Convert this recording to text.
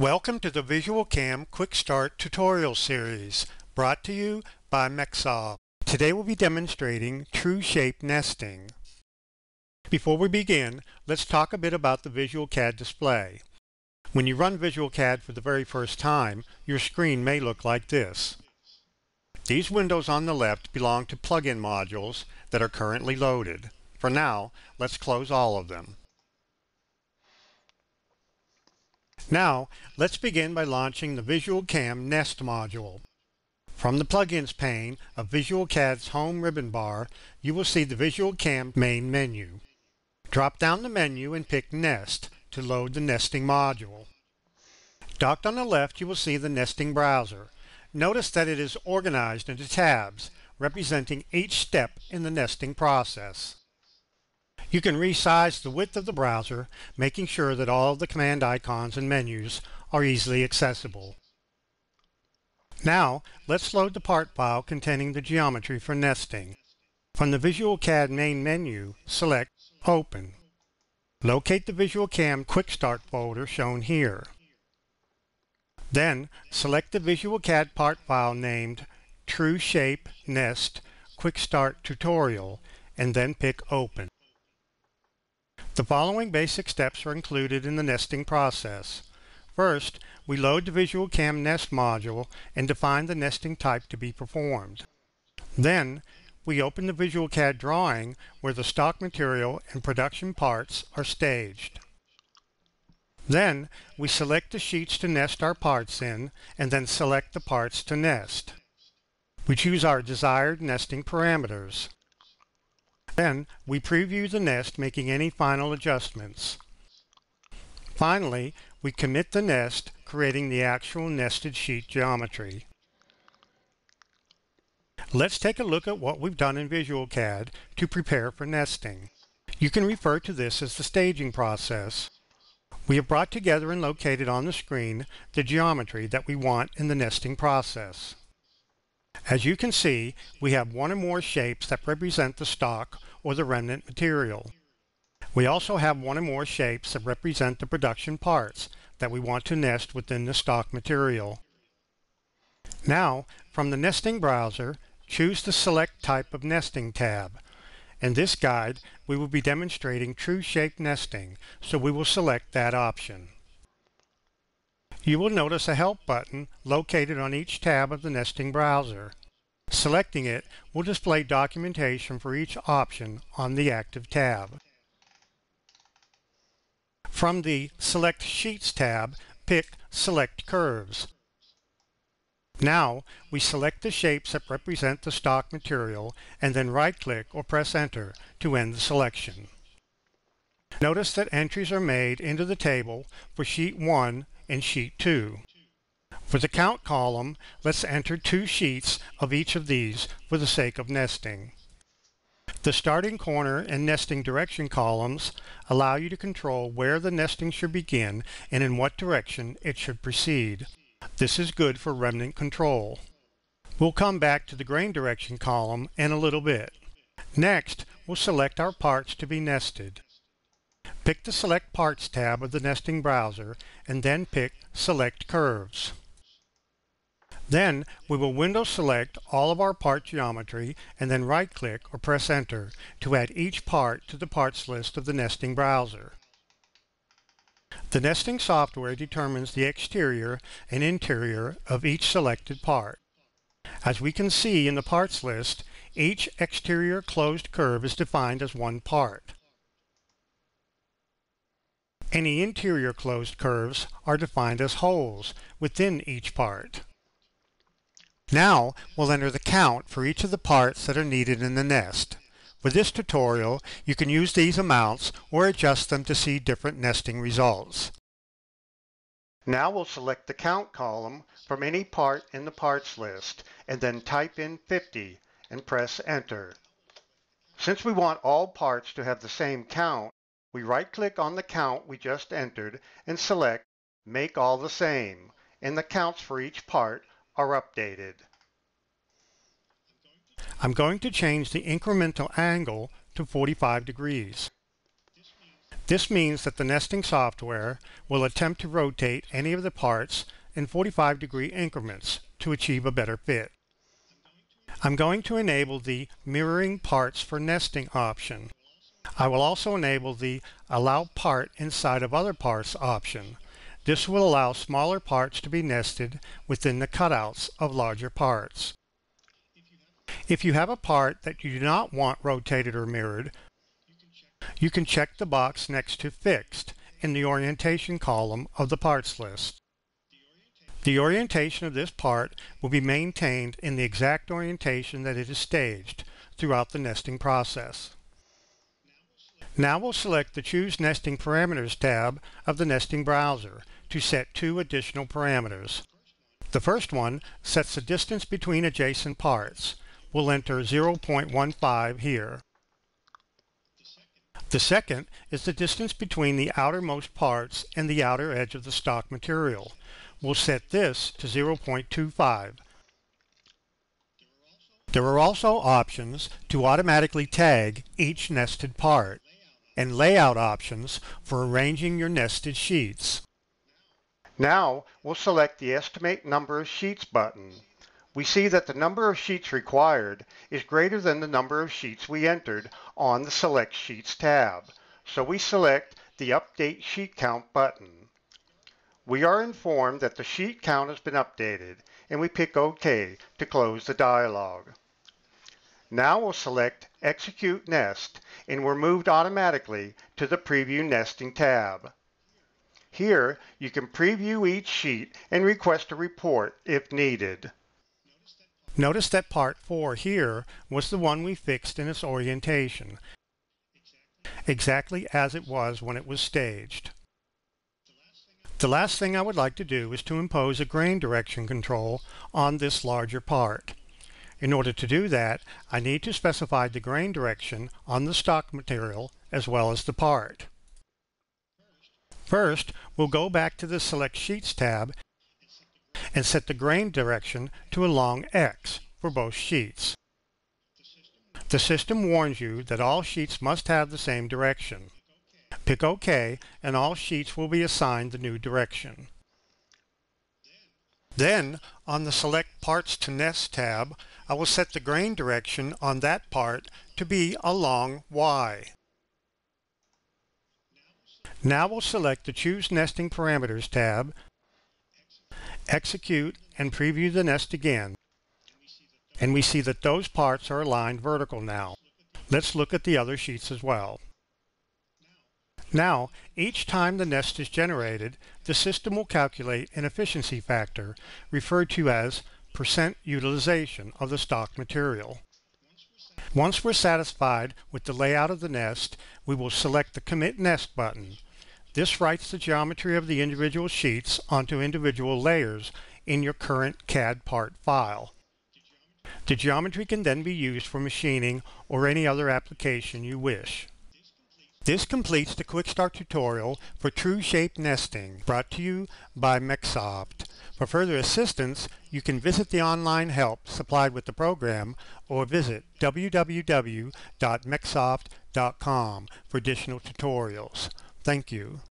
Welcome to the VisualCAD Quick Start tutorial series, brought to you by MecSoft. Today we'll be demonstrating true shape nesting. Before we begin, let's talk a bit about the Visual Cad Display. When you run Visual Cad for the very first time, your screen may look like this. These windows on the left belong to plugin modules that are currently loaded. For now, let's close all of them. Now, let's begin by launching the VisualCAD Nest module. From the Plugins pane of VisualCAD's home ribbon bar, you will see the VisualCAD main menu. Drop down the menu and pick Nest to load the nesting module. Docked on the left, you will see the nesting browser. Notice that it is organized into tabs, representing each step in the nesting process. You can resize the width of the browser, making sure that all of the command icons and menus are easily accessible. Now, let's load the part file containing the geometry for nesting. From the VisualCAD main menu, select Open. Locate the VisualCAD Quick Start folder shown here. Then, select the VisualCAD part file named True Shape Nest Quick Start Tutorial, and then pick Open. The following basic steps are included in the nesting process. First, we load the VisualCAD Nest module and define the nesting type to be performed. Then, we open the VisualCAD drawing where the stock material and production parts are staged. Then, we select the sheets to nest our parts in, and then select the parts to nest. We choose our desired nesting parameters. Then, we preview the nest, making any final adjustments. Finally, we commit the nest, creating the actual nested sheet geometry. Let's take a look at what we've done in VisualCAD to prepare for nesting. You can refer to this as the staging process. We have brought together and located on the screen the geometry that we want in the nesting process. As you can see, we have one or more shapes that represent the stock or the remnant material. We also have one or more shapes that represent the production parts that we want to nest within the stock material. Now, from the nesting browser, choose the Select Type of Nesting tab. In this guide, we will be demonstrating true shape nesting, so we will select that option. You will notice a Help button located on each tab of the nesting browser. Selecting it will display documentation for each option on the active tab. From the Select Sheets tab, pick Select Curves. Now, we select the shapes that represent the stock material and then right-click or press Enter to end the selection. Notice that entries are made into the table for Sheet 1 and Sheet 2. For the Count column, let's enter 2 sheets of each of these for the sake of nesting. The Starting Corner and Nesting Direction columns allow you to control where the nesting should begin and in what direction it should proceed. This is good for remnant control. We'll come back to the Grain Direction column in a little bit. Next, we'll select our parts to be nested. Pick the Select Parts tab of the nesting browser and then pick Select Curves. Then we will window select all of our part geometry and then right-click or press Enter to add each part to the parts list of the nesting browser. The nesting software determines the exterior and interior of each selected part. As we can see in the parts list, each exterior closed curve is defined as one part. Any interior closed curves are defined as holes within each part. Now, we'll enter the count for each of the parts that are needed in the nest. For this tutorial, you can use these amounts or adjust them to see different nesting results. Now we'll select the Count column from any part in the parts list and then type in 50 and press Enter. Since we want all parts to have the same count, we right-click on the count we just entered and select Make All the Same, and the counts for each part are updated. I'm going to change the incremental angle to 45 degrees. This means that the nesting software will attempt to rotate any of the parts in 45-degree increments to achieve a better fit. I'm going to enable the Mirroring Parts for Nesting option. I will also enable the Allow Part Inside of Other Parts option. This will allow smaller parts to be nested within the cutouts of larger parts. If you have a part that you do not want rotated or mirrored, you can check the box next to Fixed in the Orientation column of the parts list. The orientation of this part will be maintained in the exact orientation that it is staged throughout the nesting process. Now we'll select the Choose Nesting Parameters tab of the nesting browser to set two additional parameters. The first one sets the distance between adjacent parts. We'll enter 0.15 here. The second is the distance between the outermost parts and the outer edge of the stock material. We'll set this to 0.25. There are also options to automatically tag each nested part and layout options for arranging your nested sheets. Now we'll select the Estimate Number of Sheets button. We see that the number of sheets required is greater than the number of sheets we entered on the Select Sheets tab, so we select the Update Sheet Count button. We are informed that the sheet count has been updated, and we pick OK to close the dialog. Now we'll select Execute Nest, and we're moved automatically to the Preview Nesting tab. Here, you can preview each sheet and request a report if needed. Notice that Part 4 here was the one we fixed in its orientation, exactly as it was when it was staged. The last thing I would like to do is to impose a grain direction control on this larger part. In order to do that, I need to specify the grain direction on the stock material as well as the part. First, we'll go back to the Select Sheets tab and set the grain direction to a long X for both sheets. The system warns you that all sheets must have the same direction. Pick OK, and all sheets will be assigned the new direction. Then, on the Select Parts to Nest tab, I will set the grain direction on that part to be a long Y. Now we'll select the Choose Nesting Parameters tab, execute and preview the nest again, and we see that those parts are aligned vertical now. Let's look at the other sheets as well. Now, each time the nest is generated, the system will calculate an efficiency factor, referred to as % utilization of the stock material. Once we're satisfied with the layout of the nest, we will select the Commit Nest button. This writes the geometry of the individual sheets onto individual layers in your current CAD part file. The geometry can then be used for machining or any other application you wish. This completes the Quick Start tutorial for True Shape Nesting, brought to you by MecSoft. For further assistance, you can visit the online help supplied with the program or visit www.mecsoft.com for additional tutorials. Thank you.